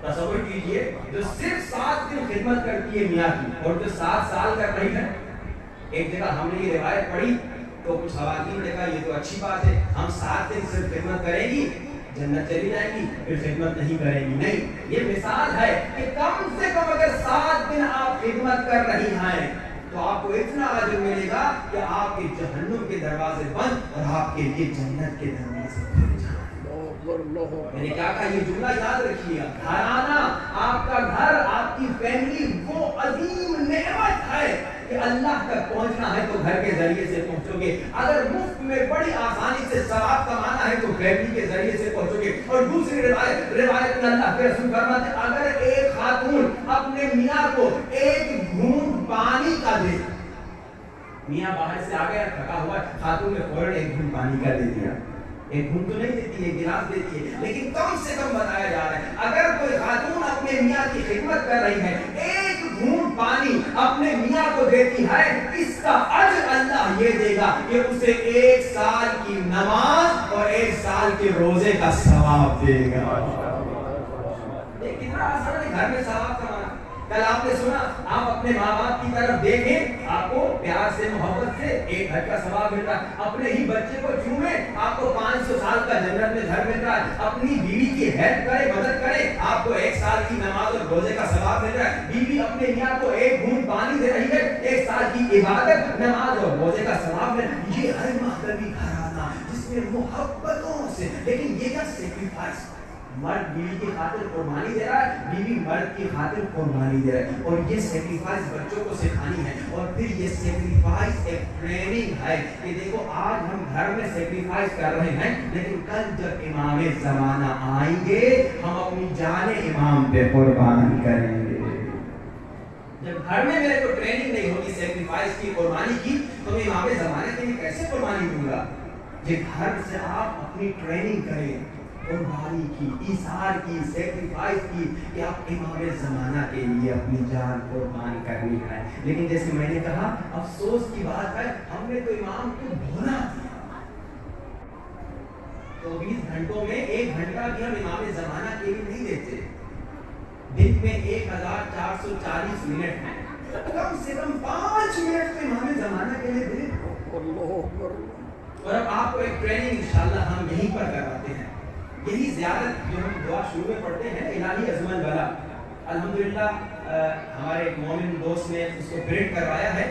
تصور کیجئے، جو صرف 7 دن خدمت کرتی ہے میاں کی اور جو 7 سال کر رہی ہے۔ ایک جگہ ہم نے یہ روایت پڑھی تو کچھ خواتین نے کہا یہ تو اچھی بات ہے، ہم 7 دن صرف خدمت کریں گی جنت چلی جائے گی، پھر خدمت نہیں کریں گی۔ نہیں، یہ مثال ہے کہ کم سے کم اگر 7 دن آپ خدمت کر رہی ہیں تو آپ کو اتنا اجر ملے گا کہ آپ کے جہنم کے دروازے بند اور آپ کے لیے جنت کے دروازے کھل جائیں۔ میں نے کیا کہا؟ یہ جملہ یاد رکھیے گا، گھرانہ، آپ کا گھر، آپ کی فیملی وہ عظیم نعمت ہے کہ اللہ تک پہنچنا ہے تو گھر کے ذریعے سے پہنچو گے، اگر مفت میں بڑی آسانی سے ثواب کمانا ہے تو فیملی کے ذریعے سے پہنچو گے۔ اور دوسری روایت میں اللہ کے رسول فرماتے ہیں اگر ایک خاتون اپنے میاں کو ایک گھونٹ پانی کا دے، میاں باہر سے آ گیا تھکا ہوا، خاتون نے فوراً ایک گھونٹ پانی کا دے دیا، ایک گھونٹ تو نہیں دیتی ہے، گلاس دیتی ہے، لیکن کم سے کم بتایا جا رہا ہے اگر کوئی خاتون اپنے میاں کی خدمت کر رہی ہے، ایک گھونٹ پانی اپنے میاں کو دیتی ہے، اس کا اجر اللہ یہ دے گا کہ اسے 1 سال کی نماز اور 1 سال کے روزے کا ثواب دے گا۔ کتنا آسان ہے گھر میں ثواب کمانا۔ کل آپ نے سنا، آپ اپنے ماں باپ کی طرف دیکھیں، آپ کو پیار سے، محبت سے 1 گھر کا ثواب مل رہا ہے، اپنے ہی بچے کو چومیں، آپ کو 500 سال کا جنت میں گھر مل رہا ہے، اپنی بیوی کی ہیلپ کرے، مدد کرے، آپ کو 1 سال کی نماز اور روزے کا ثواب مل رہا ہے، بیوی اپنے میاں کو 1 گھونٹ پانی دے رہی ہے، 1 سال کی عبادت، نماز اور روزے کا ثواب مل رہا ہے۔ یہ ہے مہدوی گھرانہ جس میں محبتوں سے، لیکن یہ کیا سیکریفائس، مرد بیوی کی خاطر قربانی دے رہا ہے، بیوی مرد کی خاطر قربانی دے رہا ہے، اور یہ سیکریفائس بچوں کو سکھانی ہے، اور پھر یہ سیکریفائس ایک ٹریننگ ہے کہ دیکھو آج ہم گھر میں سیکریفائس کر رہے ہیں، لیکن کل جب امام زمانہ آئیں گے ہم اپنی جان امام پہ قربان کریں گے۔ جب گھر میں میرے کو ٹریننگ نہیں ہوگی سیکریفائس کی، قربانی کی، تو میں امام زمانے کے لیے کیسے قربانی دوں گا؟ یہ گھر سے آپ اپنی ٹریننگ کریں، قربانی کی، ایثار کی، سیکریفائس کی کہ آپ امام زمانہ کے لیے اپنی جان قربان کرنی ہے. لیکن جیسے میں نے کہا افسوس کی بات ہے ہم نے تو امام کو بھولا دیا. 24 گھنٹوں میں 1 گھنٹہ بھی ہم امام زمانہ کے لیے نہیں دیتے. دن میں 1440 منٹ ہیں، کم سے کم 5 منٹ تو امام زمانہ کے لیے دیں. اور اب آپ کو ایک ٹریننگ انشاءاللہ ہم یہیں پر کرواتے ہیں. یہی زیارت جو ہم دعا شروع میں پڑھتے ہیں الہی عظم البلا، الحمدللہ ہمارے ایک مومن دوست نے اس کو پرنٹ کروایا ہے.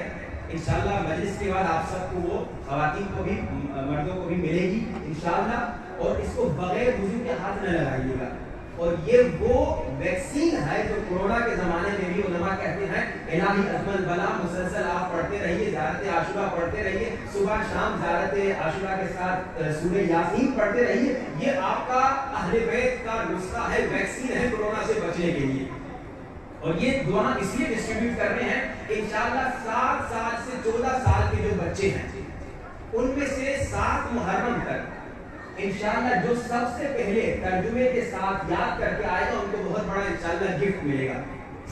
انشاءاللہ مجلس کے بعد آپ سب کو وہ خواتین کو بھی مردوں کو بھی ملے گی انشاءاللہ. اور اس کو بغیر وضو کے ہاتھ نہ لگائیے گا. اور یہ وہ ویکسین ہے جو کورونا کے زمانے میں بھی علماء کہتے ہیں الہی عظم البلا مسلسل آپ پڑھتے رہیے، زیارت عاشورہ پڑھتے رہیے، صبح شام زیارت عاشورہ کے ساتھ سورہ یاسین پڑھتے رہیے. یہ آپ کا اہل بیت کا نسخہ ہے، ویکسین ہے کورونا سے بچنے کے لیے. اور یہ دعا اس لیے ڈسٹریبیوٹ کر رہے ہیں کہ انشاءاللہ 7 سال سے 14 سال کے جو بچے ہیں ان میں سے 7 محرم تک انشاءاللہ جو سب سے پہلے ترجمے کے ساتھ یاد کر کے آئے گا ان کو بہت بڑا انشاءاللہ گفٹ ملے گا.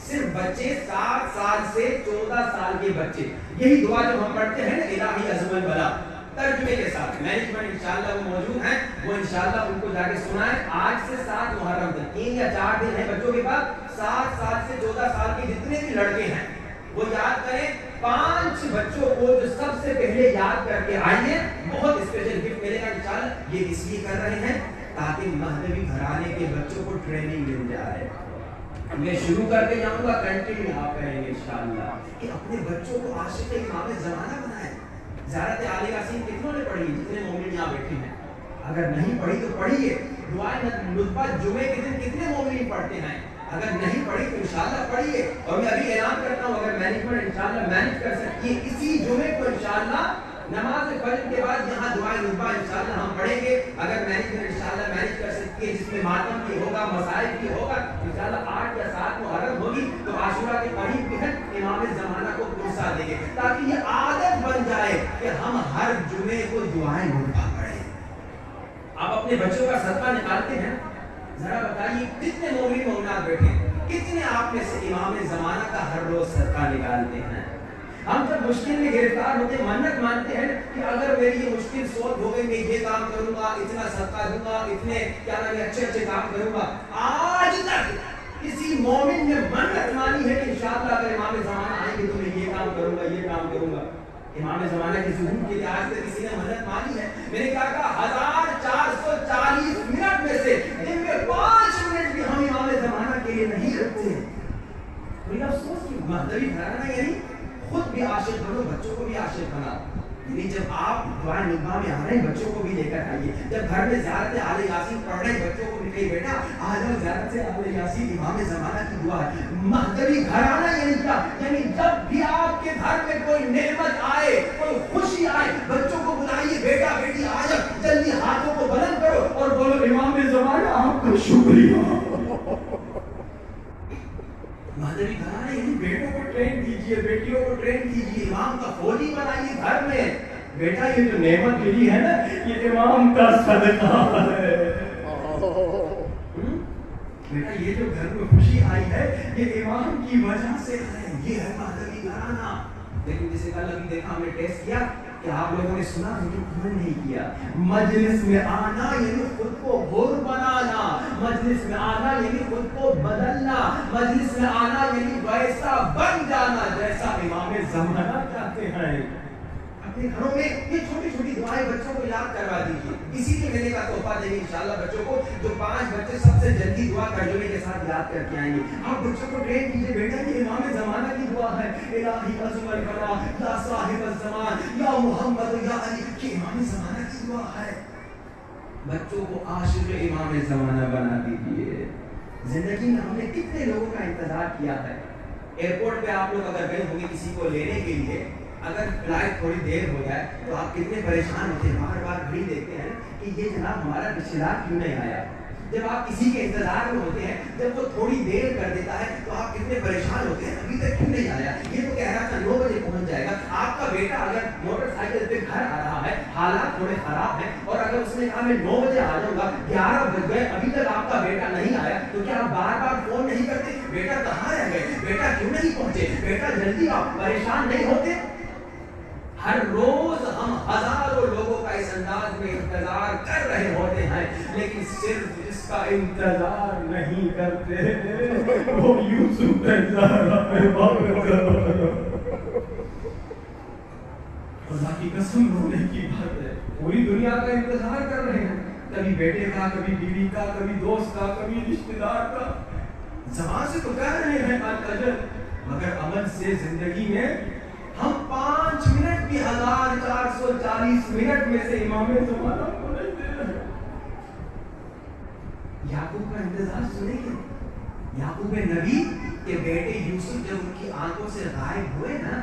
صرف بچے 7 سال سے 14 سال کے بچے، یہی دعا جو ہم پڑھتے ہیں نا الہی عظم البلا ترجمے کے ساتھ، مینجمنٹ انشاءاللہ وہ موجود ہیں، وہ انشاءاللہ ان کو جا کے سنائیں. آج سے 7 محرم تک 3 یا 4 دن ہیں بچوں کے پاس. 7 سال سے 14 سال کے جتنے بھی لڑکے ہیں وہ یاد کریں. 5 بچوں کو جو سب سے پہلے یاد کر کے آئیے بہت اسپیشل گفٹ ملے گا انشاءاللہ. یہ اس لیے کر رہے ہیں تاکہ مہدوی گھرانے کے بچوں کو ٹریننگ مل جائے. میں شروع کر کے جاؤں گا، کنٹینیو آپ کریں گے انشاءاللہ کہ اپنے بچوں کو عاشق امام زمانہ بنائیں. زیارت آل یاسین کتنوں نے پڑھی؟ جتنے مومن یہاں بیٹھے ہیں. اگر نہیں پڑھی تو پڑھیے. دعائے نطفہ جمعے کے دن کتنے مومن پڑھتے ہیں؟ اگر نہیں پڑھی تو انشاءاللہ پڑھیے. اور میں ابھی اعلان کرتا ہوں اگر مینجمنٹ انشاءاللہ مینج کر سکتی ہے اسی جمعے کو انشاءاللہ نماز فجر کے بعد یہاں دعائے نطفہ انشاءاللہ ہم پڑھیں گے. اگر مینجمنٹ انشاءاللہ مینج کر سکتی ہے جس میں ماتم کی ہوگا، مسائل کی ہوگا، انشاءاللہ 8 یا 7 محرم ہوگی تو عاشورہ کے قریب بھی ہے امام زمانہ کو پرسا دیں گے تاکہ یہ عادت بن جائے کہ ہم ہر جمعے کو دعائے نطفہ پڑھیں. آپ اپنے بچوں کا صدقہ نکالتے ہیں؟ ذرا بتائیے کتنے مومن مومنات بیٹھے ہیں، کتنے آپ میں سے امام زمانہ کا ہر روز صدقہ نکالتے ہیں؟ ہم جب مشکل میں گرفتار ہوتے ہیں منت مانتے ہیں کہ اگر میری یہ مشکل سولو ہو گئی میں یہ کام کروں گا، اتنا صدقہ دوں گا، اتنے کیا نام اچھے اچھے کام کروں گا. آج تک کسی مومن نے منت مانی ہے کہ انشاءاللہ اگر امام زمانہ آئیں گے تو میں یہ کام کروں گا، یہ کام کروں گا؟ امام زمانہ کی ظہور کے لیے آج تک کسی نے منت مانی ہے؟ میں نے کہا 1440 منٹ میں سے دن میں 5 منٹ بھی ہم امام زمانہ کے لیے نہیں رکھتے. کوئی افسوس کی مہدوی گھرانہ یعنی خود بھی عاشق بنو، بچوں کو بھی عاشق بناؤ. یعنی جب آپ دعائے نطفہ میں آ رہے ہیں بچوں کو بھی لے کر آئیے. جب گھر میں زیارت آل یاسین پڑھ رہے ہیں بچوں کو بھی کہیں بیٹا آ جاؤ زیارت آل یاسین امام زمانہ کی دعا ہے. مہدوی گھرانہ یعنی کیا؟ یعنی جب بھی آپ کے گھر میں کوئی نعمت آئے، کوئی خوشی آئے، بچوں کو بلائیے بیٹا بیٹی آ جاؤ، جلدی ہاتھوں کو بلند کرو اور بولو امام زمانہ آپ کا شکریہ. مہدوی گھرانے یعنی بیٹوں کو ٹرین کیجیے، بیٹیوں کو ٹرین کیجیے، امام کا فوجی بنائیے گھر میں. بیٹا یہ جو نعمت ملی ہے نا یہ امام کا صدقہ ہے. بیٹا یہ جو گھر میں خوشی آئی ہے یہ امام کی وجہ سے ہے. یہ ہے مہدوی گھرانہ. لیکن جسے کل ابھی دیکھا ہم نے ٹیسٹ کیا کہ آپ لوگوں نے سنا لیکن عمل نہیں کیا. مجلس میں آنا یعنی خود کو حر بنانا، مجلس میں آنا یعنی خود کو بدلنا، مجلس میں آنا یعنی ویسا بن جانا جیسا امام زمانہ چاہتے ہیں. اپنے گھروں میں یہ چھوٹی چھوٹی دعائیں بچوں کو یاد کروا دیجیے. اسی لیے ملنے کا تحفہ دیں گے انشاءاللہ بچوں کو. جو 5 بچے سب سے جلدی دعا ترجمے کے ساتھ یاد کر کے آئیں گے آپ بچوں کو ٹرین کیجیے. بیٹا یہ امام زمانہ کی دعا ہے، الہی عظم البلا یا صاحب الزمان یا محمد یا علی، کہ امام زمانہ کی دعا ہے. بچوں کو عاشق امام زمانہ بنا دیجیے. زندگی میں ہم نے کتنے لوگوں کا انتظار کیا ہے. ایئرپورٹ پہ آپ لوگ اگر گئے ہوں گے کسی کو لینے کے لیے، اگر فلائٹ تھوڑی دیر ہو جائے تو آپ کتنے پریشان ہوتے ہیں، بار بار گھڑی دیکھتے ہیں کہ یہ جناب ہمارا رشتہ دار کیوں نہیں آیا. جب آپ کسی کے انتظار میں ہوتے ہیں جب وہ تھوڑی دیر کر دیتا ہے تو آپ کتنے پریشان ہوتے ہیں ابھی تک کیوں نہیں آیا. یہ تو کہہ رہا تھا 9 بجے پہنچ جائے گا. آپ کا بیٹا اگر موٹر سائیکل پہ گھر آ رہا ہے، حالات تھوڑے خراب ہیں اور اگر اس نے کہا میں 9 بجے آ جاؤں گا، 11 بج گئے ابھی تک آپ کا بیٹا نہیں آیا، تو کیا آپ بار بار فون نہیں کرتے بیٹا کہاں رہ گئے، بیٹا کیوں نہیں پہنچے، بیٹا جلدی آپ پریشان نہیں ہوتے؟ ہر روز ہم ہزاروں لوگوں کا اس انداز میں انتظار کر رہے ہوتے ہیں، لیکن صرف جس کا انتظار نہیں کرتے وہ یوسف کا خدا کی قسم رونے کی بات ہے، پوری دنیا کا انتظار کر رہے ہیں، کبھی بیٹے کا، کبھی بیوی کا، کبھی دوست کا، کبھی رشتہ دار کا، زبان سے تو کہہ رہے ہیں اجل، مگر عمل سے زندگی میں ہم 5 منٹ بھی 1440 منٹ میں سے امام زمانہ کو نہیں دے رہے۔ یعقوب کا انتظار سنیں گے، یعقوب نبی کے بیٹے یوسف جب ان کی آنکھوں سے غائب ہوئے نا،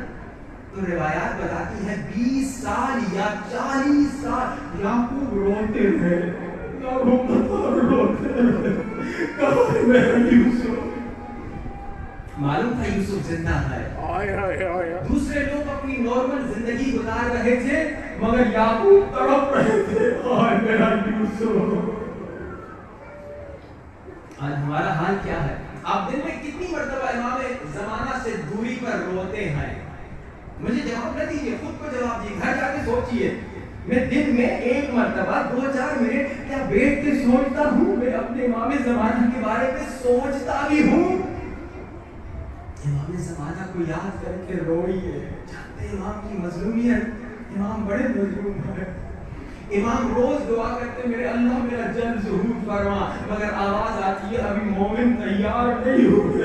تو روایات بتاتی ہے 20 سال یا 40 سال یعقوب روتے رہے، روتے رہے، کہاں ہے میرا یوسف؟ معلوم تھا یوسف زندہ ہے، دوسرے لوگ اپنی نارمل زندگی گزار رہے تھے، مگر یعقوب تڑپ رہے تھے، آئے میرا یوسف۔ آج ہمارا حال کیا ہے؟ آپ دن میں کتنی مرتبہ امام زمانہ سے دوری پر روتے ہیں؟ مجھے جواب نہ دیجیے، خود کو جواب دیجیے، گھر جا کے سوچئے، میں دن میں 1 مرتبہ 2-4 منٹ کیا بیٹھ کے سوچتا ہوں؟ میں اپنے امام زمانہ کے بارے میں سوچتا بھی ہوں؟ امام زمانہ کو یاد کر کے روئیے، جانتے امام کی مظلومیت، امام بڑے مظلوم ہیں، امام روز دعا کرتے میرے اللہ میرا جلد ظہور فرما، مگر آواز آتی ہے ابھی مومن تیار نہیں ہوئے۔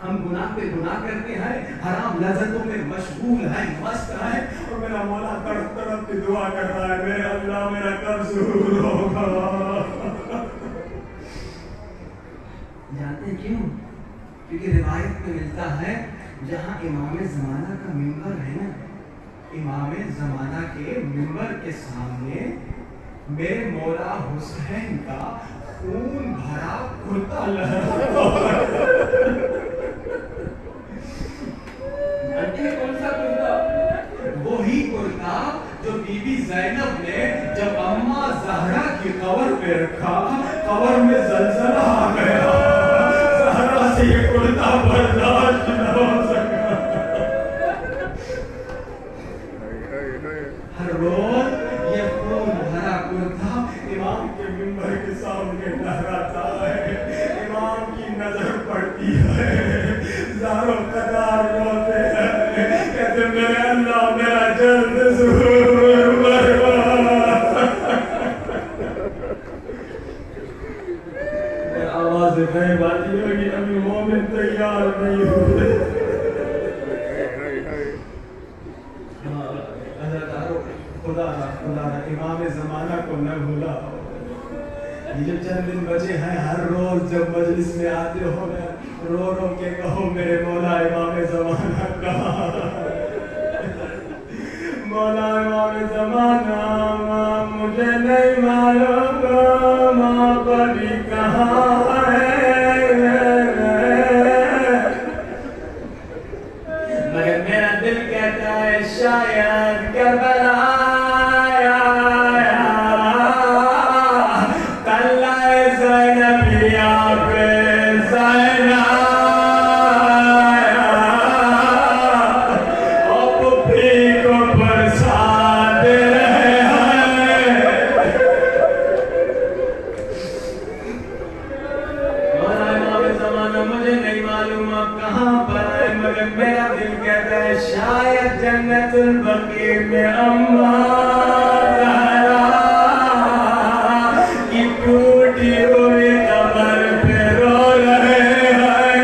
ہم گناہ پہ گناہ کرتے ہیں، حرام لذتوں میں مشغول ہیں، مست ہیں، اور میرا مولا تڑپ تڑپ کے دعا کر رہا ہے میرے اللہ میرا کب ظہور ہوگا۔ جانتے ہیں کیوں؟ کیونکہ روایت میں ملتا ہے جہاں امام زمانہ کا منبر ہے نا، امام زمانہ کے منبر کے سامنے میرے مولا حسین کا خون بھرا کرتا لہراتا کون سا کرتا؟ وہی کرتا جو بی بی زینب نے جب اماں زہرا کی قبر پہ رکھا، قبر میں زلزلہ آ گیا، زہرا سے یہ کرتا برداشت نہ ہو سکا۔ ہر روز یہ خون بھرا کرتا امام کے منبر کے سامنے لہراتا ہے، امام کی نظر پڑتی ہے، زاروں قطار روتے ہیں، کہتے میرے اللہ میرا جلد ظہور فرما۔ آواز غیب آتی ہوگی ابھی مومن تیار نہیں ہوئے۔ خدا امام زمانہ کو نہ بھولا، یہ جو چند دن بچے ہیں ہر روز جب مجلس میں آتے ہو رو رو کے کہو میرے مولا امام زمانہ کہاں، مولا امام زمانہ مجھے نہیں معلوم آپ ابھی کہاں ہے، مگر میرا دل کہتا ہے شاید کربلا جنت البقیع میں اماں زہرا کی ٹوٹی ہوئی قبر پہ رو رہے ہیں،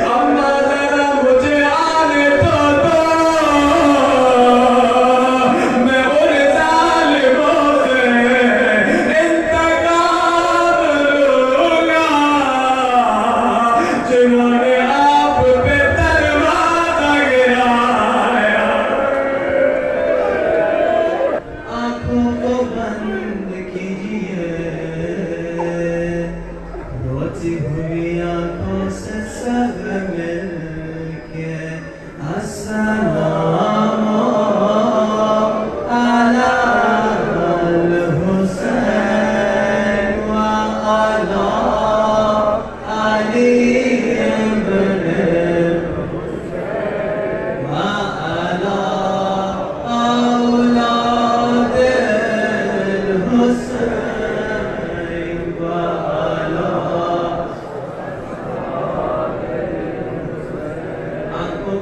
اماں ذرا مجھے آنے تو دو، میں ان ظالموں سے انتقام لوں گا جنہوں نے آپ پہ دروازہ گرایا۔ آنکھوں کو بند کیجئے، روتی ہوئی آنکھوں سے سب مل کے السلام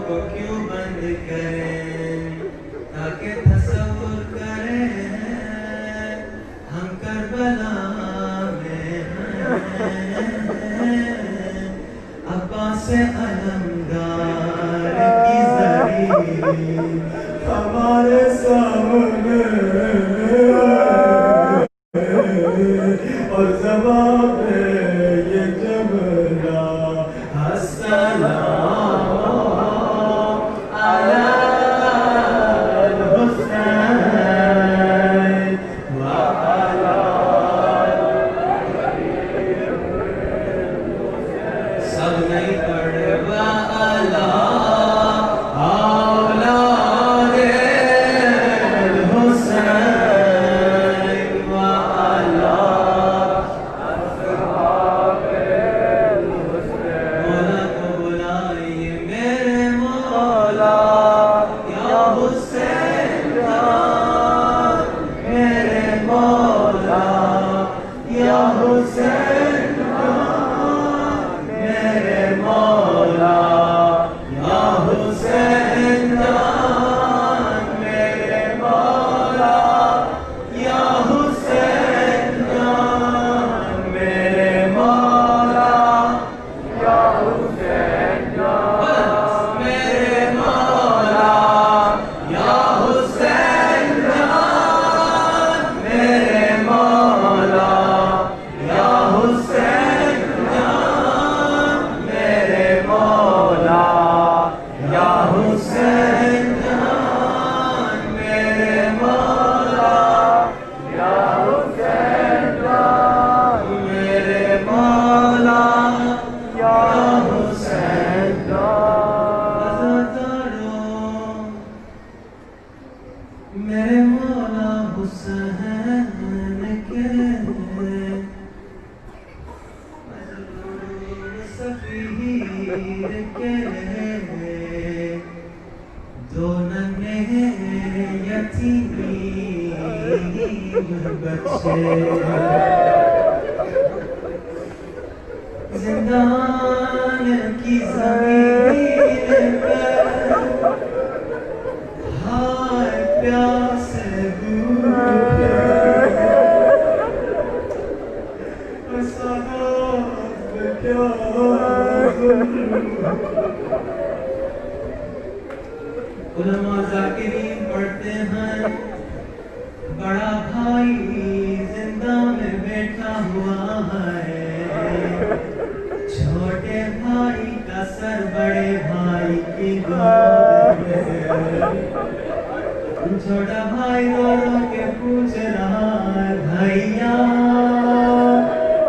کو کیوں بند کریں تاکہ تصور کریں ہم کربلا میں ہیں عباس علمدار کی زمین ہمارے سامنے اور زبان پہ یہ جملہ السلام علی الحسین وعلی سب نہیں پڑھے وعلی اولاد الحسین وعلی اصحاب الحسین مولا کو بلائیے میرے مولا یا حسین جان میرے مولا یا حسین جان میرے مولا یا حسین جان میرے مولا یا حسین جان میرے مولا یا حسین جان میرے مولا یا حسین جان میرے مولا یا حسین جان میرے مولا یا حسین جان میرے مولا یا حسین جان میرے مولا یا حسین جان میرے مولا حسین کے سفیر کے دو ننھے یتیم بچے زندان کی زمین پر ہائے پیاس بھوکے صدف کیا علماء ذاکرین پڑھتے ہیں بڑا بھائی زندہ میں بیٹھا ہوا ہے چھوٹے بھائی کا سر بڑے بھائی کی گود میں چھوٹا بھائی رو رو کے پوچھ رہا ہے بھائیا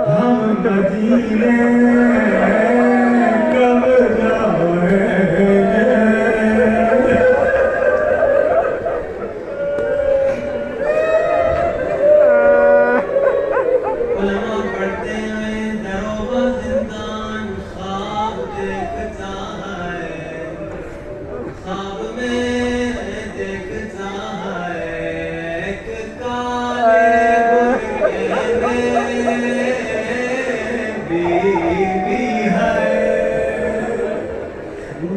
ہم مدینے کب جائیں علماء پڑھتے ہیں دروغہ زندان خواب دیکھتا ہے خواب میں دیکھتا ہے ایک کالے برقعے میں بیوی ہے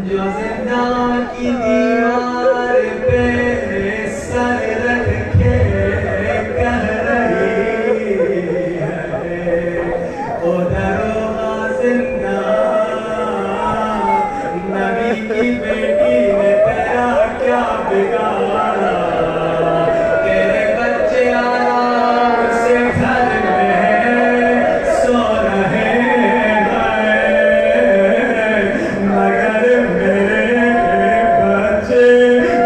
جو زندان کی دیوار پہ سر رکھ کے کہہ رہی ہے او دروغہ زندان نبی کی بیٹی نے تیرا کیا بگاڑا تیرے بچے آرام سے گھر میں سو رہے ہیں مگر میرے بچے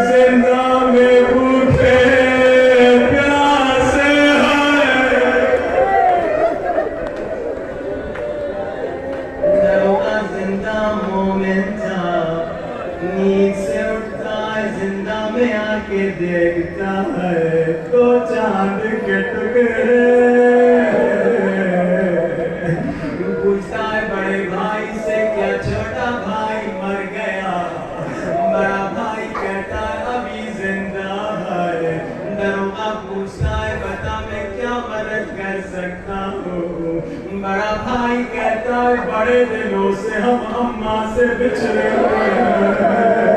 زندہ میں بھوکے پیاسے ہیں دروغہ زندہ مومن تھا نیند سے اٹھتا ہے زندہ میں آ کے دیکھتا ہے تو چاند کے ٹکڑے پوچھتا ہے بڑے بھائی سے کیا چھوٹا بھائی مر گیا بڑا بھائی کہتا ہے ابھی زندہ ہے دروغہ پوچھتا ہے بتا میں کیا مدد کر سکتا ہوں بڑا بھائی کہتا ہے بڑے دنوں سے ہم اماں سے بچھڑے ہوئے ہیں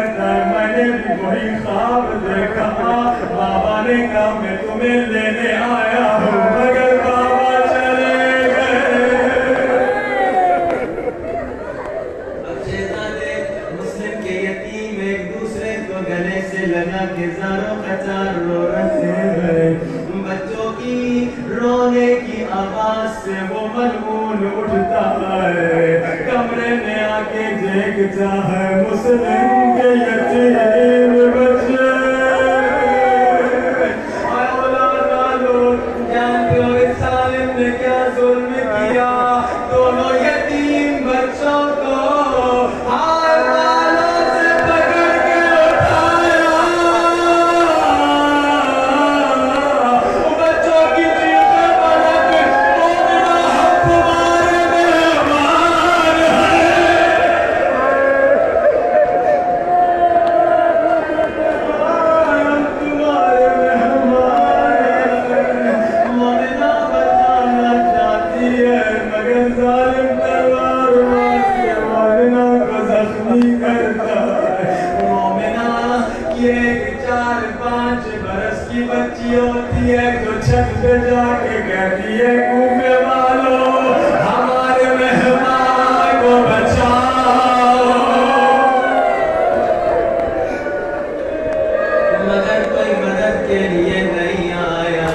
کرتا ہے میں نے بھی وہی خواب دیکھا بابا نے کہا میں تمہیں لینے آیا ہوں مگر بابا چلے گئے اب شہزادے مسلم کے یتیم ایک دوسرے کو گلے سے لگا کے زاروں قطار رو رہے ہیں بچوں کی رونے کی آواز سے وہ ملعون اٹھتا ہے کمرے میں آ کے دیکھتا ہے مسلم کے یتیم بچے اے اولاد والو جانتے ہو اس ظالم نے کیا ظلم کیا دونوں یتیم بچوں کو ہاتھ والوں سے پکڑ کے اٹھایا بچوں کی چیخیں پڑک مومنہ ہم تمہارے مہمان ہم تمہارے مہمان مومنہ بتانا چاہتی ہے مگر ظالم تلوار مار کے مومنہ کو زخمی کرتا ہے مومنہ یہ ایک 4-5 برس کی بچی ہوتی ہے جو چھت پہ جا کے کہتی ہے کوفے والوں ہمارے مہمان کو بچاؤ مگر کوئی مدد کے لیے نہیں آیا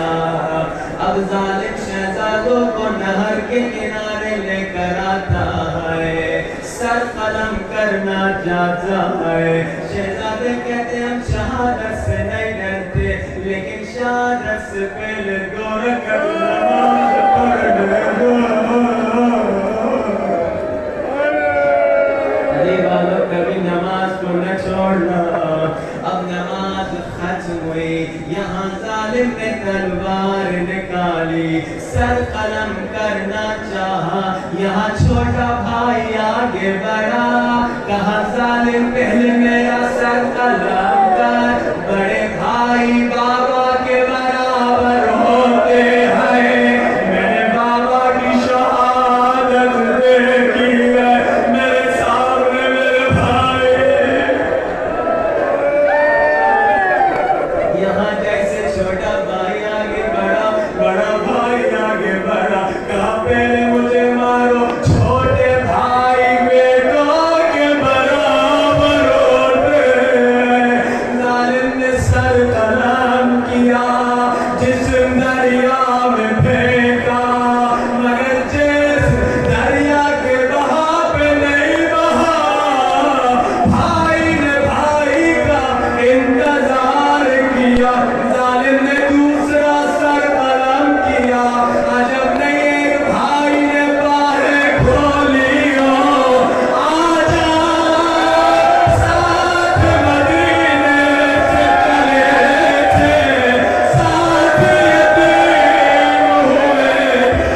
اب ظالم شہزادوں کو نہر کے کنارے لے کر آتا ہے سر قلم کرنا چاہتا ہے شہزادے کہتے ہم شہادت سے نہیں ڈرتے لیکن شہادت سے پہلے 2 رکعت نماز پڑھ علی والوں کبھی نماز کو نہ چھوڑنا اب نماز ختم ہوئی یہاں ظالم نے تلوار نکالی سر قلم کرنا چاہا یہاں چھوٹا بھائی آگے بڑھا کہا ظالم پہلے میرا سر قلم کر بڑے بھائی بابا کے برابر ہوتے ہیں میں نے بابا کی شہادت دیکھی ہے میرے سامنے میرے بھائی یہاں جیسے چھوٹا بھائی آگے بڑھا بڑا بھائی آگے بڑھا کہا پہلے مجھے مارو چھوٹے بھائی بیٹوں کے برابر ہوتے ہیں ظالم نے سر قلم کیا جسم دریا میں پھینکا مگر جس دریا کے بہا پہ نہیں بہا بھائی نے بھائی کا انتظار کیا ظالم نے دوسرا سر قلم کیا عجب نہیں ایک بھائی نے باہیں کھولی ہو آجا ساتھ مدینے سے چلے تھے ساتھ یتیم ہوئے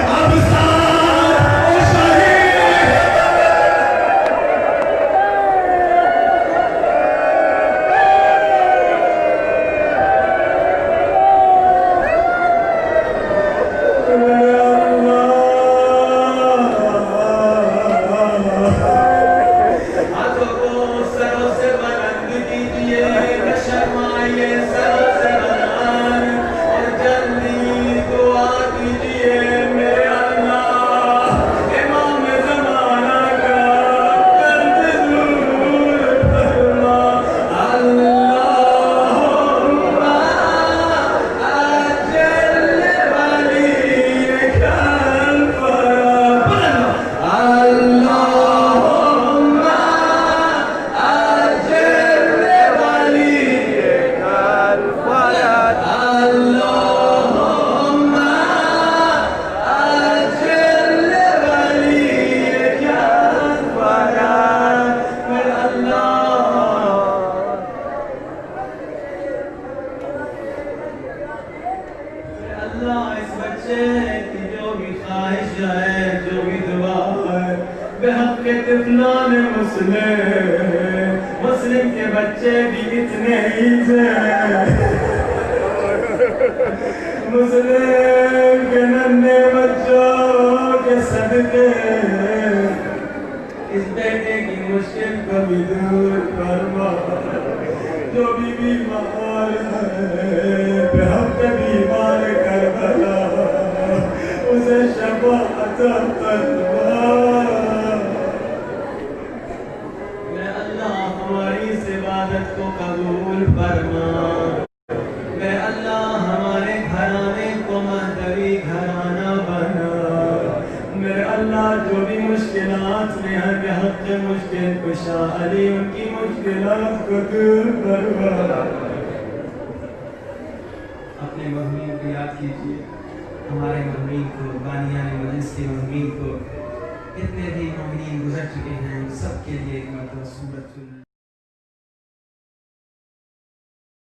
اب ساتھ شہید ہاتھوں کو سروں سے بلند کیجئے نہ شرمائیے سروں سے بلند اور جلدی دعا کیجئے میرے اللہ امام زمانہ کا قرض دور فرما اللہم اجل ولیک الفرج اللہم اجل ولیک الفرج اللہم اجل ولیک الفرج میرے اللہ اس بچے کی جو بھی خواہش ہے جو بھی دعا ہے بحق طفلان مسلم کے بچے بھی اتنے ہی تھے مسلم کے ننھے بچوں کے صدقے اس بیٹے کی مشکل کو بھی دور فرما جو بھی بیمار ہے بحق بیمار کربلا اسے شفاعت فرما میں اللہ ہماری اس عبادت کو قبول فرما میں اللہ ہمارے گھرانے کو مہدوی گھرانہ بنا میں اللہ جو بھی مشکلات میں ہیں بحق مشکل کشا علی ان کی مشکلات کو دور فرما اپنے مرحومین کو یاد کیجیے ہمارے مرحومین کو بانیان مجلس کے مرحومین کو اتنے بھی مومنین گزر چکے ہیں سب کے لیے ایک مرتبہ سورۃ